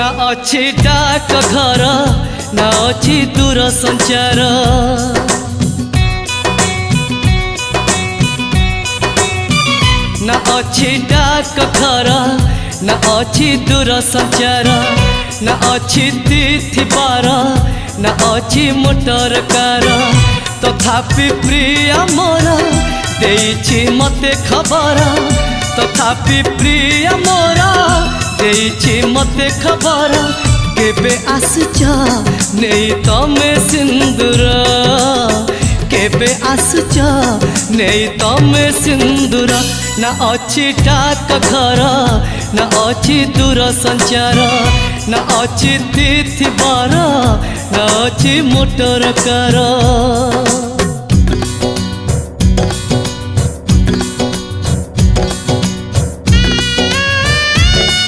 ना अच्छी डाक घर ना अच्छी दूर संचार ना अच्छी डाक घर ना अच्छी दूर संचार ना अच्छी तिथि बार ना अच्छी मोटर कार तथापि प्रिय मोर देइछि मते खबर तथापि प्रिय मोर देइछि मते खबर केबे आसुच नेई तमे सिंदूर केबे आसुच नेई तमे सिंदूर ना अच्छी डाक घर ना अच्छी दूर संचार ना अच्छी तिथि बार ना अच्छी मोटर कार।